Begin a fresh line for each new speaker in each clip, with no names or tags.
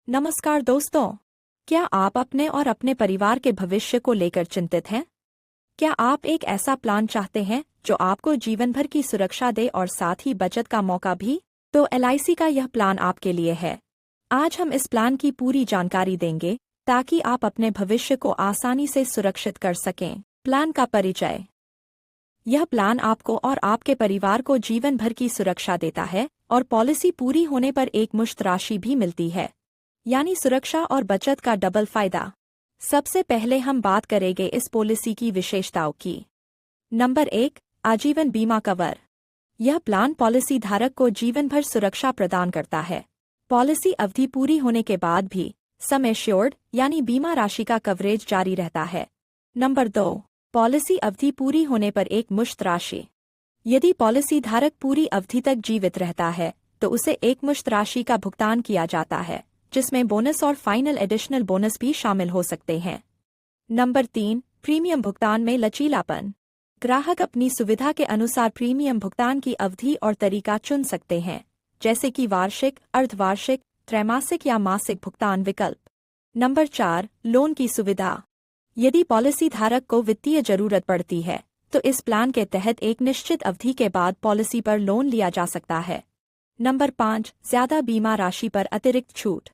नमस्कार दोस्तों। क्या आप अपने और अपने परिवार के भविष्य को लेकर चिंतित हैं? क्या आप एक ऐसा प्लान चाहते हैं जो आपको जीवन भर की सुरक्षा दे और साथ ही बचत का मौका भी? तो एलआईसी का यह प्लान आपके लिए है। आज हम इस प्लान की पूरी जानकारी देंगे ताकि आप अपने भविष्य को आसानी से सुरक्षित कर सकें। प्लान का परिचय। यह प्लान आपको और आपके परिवार को जीवन भर की सुरक्षा देता है और पॉलिसी पूरी होने पर एक मुश्त राशि भी मिलती है, यानी सुरक्षा और बचत का डबल फायदा। सबसे पहले हम बात करेंगे इस पॉलिसी की विशेषताओं की। नंबर 1, आजीवन बीमा कवर। यह प्लान पॉलिसी धारक को जीवन भर सुरक्षा प्रदान करता है। पॉलिसी अवधि पूरी होने के बाद भी सम एश्योर्ड यानी बीमा राशि का कवरेज जारी रहता है। नंबर 2, पॉलिसी अवधि पूरी होने पर एक मुश्त राशि। यदि पॉलिसी धारक पूरी अवधि तक जीवित रहता है तो उसे एक मुश्त राशि का भुगतान किया जाता है, जिसमें बोनस और फाइनल एडिशनल बोनस भी शामिल हो सकते हैं। नंबर 3, प्रीमियम भुगतान में लचीलापन। ग्राहक अपनी सुविधा के अनुसार प्रीमियम भुगतान की अवधि और तरीका चुन सकते हैं, जैसे कि वार्षिक, अर्धवार्षिक, त्रैमासिक या मासिक भुगतान विकल्प। नंबर 4, लोन की सुविधा। यदि पॉलिसी धारक को वित्तीय जरूरत पड़ती है तो इस प्लान के तहत एक निश्चित अवधि के बाद पॉलिसी पर लोन लिया जा सकता है। नंबर 5, ज्यादा बीमा राशि पर अतिरिक्त छूट।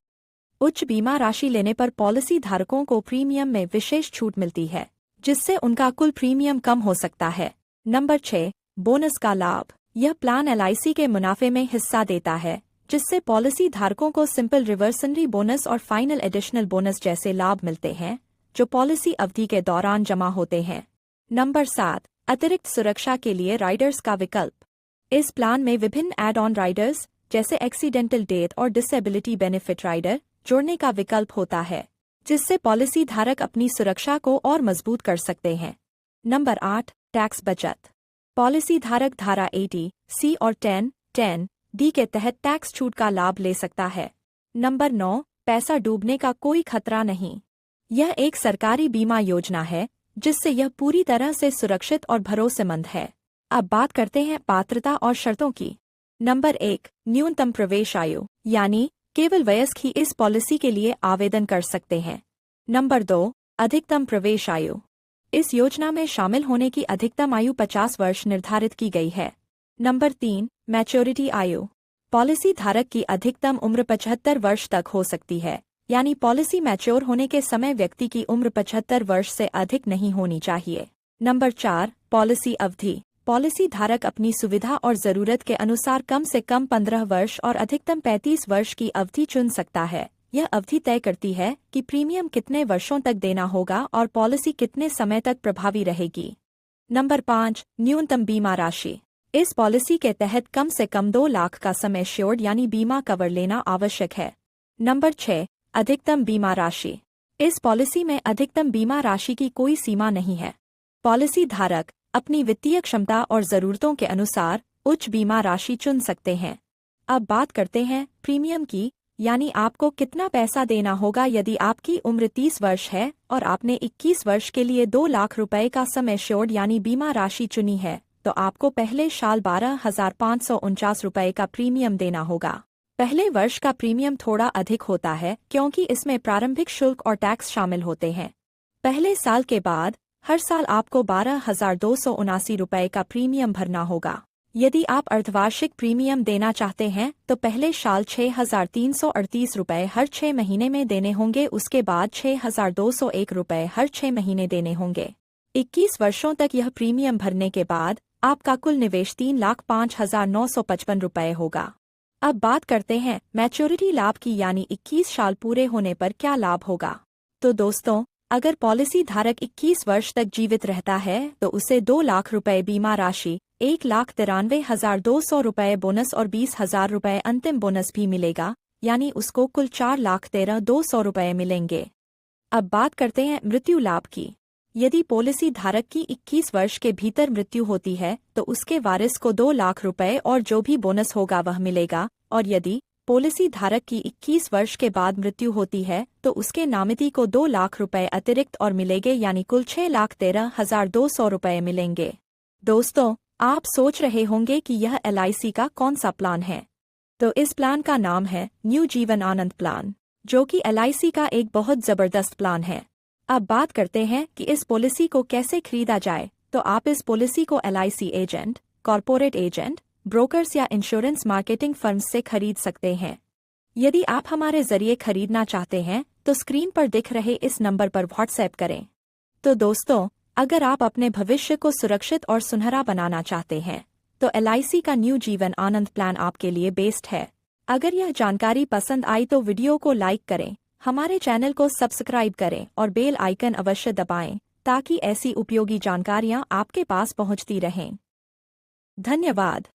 उच्च बीमा राशि लेने पर पॉलिसी धारकों को प्रीमियम में विशेष छूट मिलती है, जिससे उनका कुल प्रीमियम कम हो सकता है। नंबर 6, बोनस का लाभ। यह प्लान एलआईसी के मुनाफे में हिस्सा देता है, जिससे पॉलिसी धारकों को सिंपल रिवर्सनरी बोनस और फाइनल एडिशनल बोनस जैसे लाभ मिलते हैं, जो पॉलिसी अवधि के दौरान जमा होते हैं। नंबर 7, अतिरिक्त सुरक्षा के लिए राइडर्स का विकल्प। इस प्लान में विभिन्न एड ऑन राइडर्स जैसे एक्सीडेंटल डेथ और डिसेबिलिटी बेनिफिट राइडर जोड़ने का विकल्प होता है, जिससे पॉलिसी धारक अपनी सुरक्षा को और मजबूत कर सकते हैं। नंबर 8, टैक्स बचत। पॉलिसी धारक धारा 80C और 10(10)(d) के तहत टैक्स छूट का लाभ ले सकता है। नंबर 9, पैसा डूबने का कोई खतरा नहीं। यह एक सरकारी बीमा योजना है, जिससे यह पूरी तरह से सुरक्षित और भरोसेमंद है। अब बात करते हैं पात्रता और शर्तों की। नंबर 1, न्यूनतम प्रवेश आयु, यानी केवल वयस्क ही इस पॉलिसी के लिए आवेदन कर सकते हैं। नंबर 2, अधिकतम प्रवेश आयु। इस योजना में शामिल होने की अधिकतम आयु 50 वर्ष निर्धारित की गई है। नंबर 3, मैच्योरिटी आयु। पॉलिसी धारक की अधिकतम उम्र 75 वर्ष तक हो सकती है, यानी पॉलिसी मैच्योर होने के समय व्यक्ति की उम्र 75 वर्ष से अधिक नहीं होनी चाहिए। नंबर 4, पॉलिसी अवधि। पॉलिसी धारक अपनी सुविधा और जरूरत के अनुसार कम से कम 15 वर्ष और अधिकतम 35 वर्ष की अवधि चुन सकता है। यह अवधि तय करती है कि प्रीमियम कितने वर्षों तक देना होगा और पॉलिसी कितने समय तक प्रभावी रहेगी। नंबर 5, न्यूनतम बीमा राशि। इस पॉलिसी के तहत कम से कम 2 लाख का सम एश्योर्ड यानी बीमा कवर लेना आवश्यक है। नंबर 6, अधिकतम बीमा राशि। इस पॉलिसी में अधिकतम बीमा राशि की कोई सीमा नहीं है। पॉलिसी धारक अपनी वित्तीय क्षमता और जरूरतों के अनुसार उच्च बीमा राशि चुन सकते हैं। अब बात करते हैं प्रीमियम की, यानी आपको कितना पैसा देना होगा। यदि आपकी उम्र 30 वर्ष है और आपने 21 वर्ष के लिए 2 लाख रुपए का सम एश्योर्ड यानी बीमा राशि चुनी है, तो आपको पहले साल 12,549 रुपए का प्रीमियम देना होगा। पहले वर्ष का प्रीमियम थोड़ा अधिक होता है क्योंकि इसमें प्रारंभिक शुल्क और टैक्स शामिल होते हैं। पहले साल के बाद हर साल आपको 12,279 रुपए का प्रीमियम भरना होगा। यदि आप अर्धवार्षिक प्रीमियम देना चाहते हैं तो पहले साल 6,338 रुपए हर 6 महीने में देने होंगे, उसके बाद 6,201 रुपए हर 6 महीने देने होंगे। 21 वर्षों तक यह प्रीमियम भरने के बाद आपका कुल निवेश 3,05,955 रुपए होगा। अब बात करते हैं मैच्योरिटी लाभ की, यानी 21 साल पूरे होने पर क्या लाभ होगा। तो दोस्तों, अगर पॉलिसी धारक 21 वर्ष तक जीवित रहता है तो उसे 2 लाख रुपए बीमा राशि, 1,93,200 रुपए बोनस और 20,000 रुपए अंतिम बोनस भी मिलेगा, यानी उसको कुल 4,13,200 रुपए मिलेंगे। अब बात करते हैं मृत्यु लाभ की। यदि पॉलिसी धारक की 21 वर्ष के भीतर मृत्यु होती है तो उसके वारिस को 2 लाख रुपए और जो भी बोनस होगा वह मिलेगा, और यदि पॉलिसी धारक की 21 वर्ष के बाद मृत्यु होती है तो उसके नामिती को 2 लाख रुपए अतिरिक्त और मिलेंगे, यानी कुल 6,13,200 रुपए मिलेंगे। दोस्तों, आप सोच रहे होंगे कि यह एलआईसी का कौन सा प्लान है। तो इस प्लान का नाम है न्यू जीवन आनंद प्लान। जो कि LIC का एक बहुत ज़बरदस्त प्लान है। अब बात करते हैं कि इस पॉलिसी को कैसे खरीदा जाए। तो आप इस पॉलिसी को LIC agent, corporate agent, brokers या इंश्योरेंस मार्केटिंग फर्म्स से खरीद सकते हैं। यदि आप हमारे जरिए खरीदना चाहते हैं तो स्क्रीन पर दिख रहे इस नंबर पर व्हाट्सएप करें। तो दोस्तों, अगर आप अपने भविष्य को सुरक्षित और सुनहरा बनाना चाहते हैं तो LIC का न्यू जीवन आनंद प्लान आपके लिए बेस्ट है। अगर यह जानकारी पसंद आई तो वीडियो को लाइक करें, हमारे चैनल को सब्सक्राइब करें और बेल आइकन अवश्य दबाएं ताकि ऐसी उपयोगी जानकारियां आपके पास पहुंचती रहें। धन्यवाद।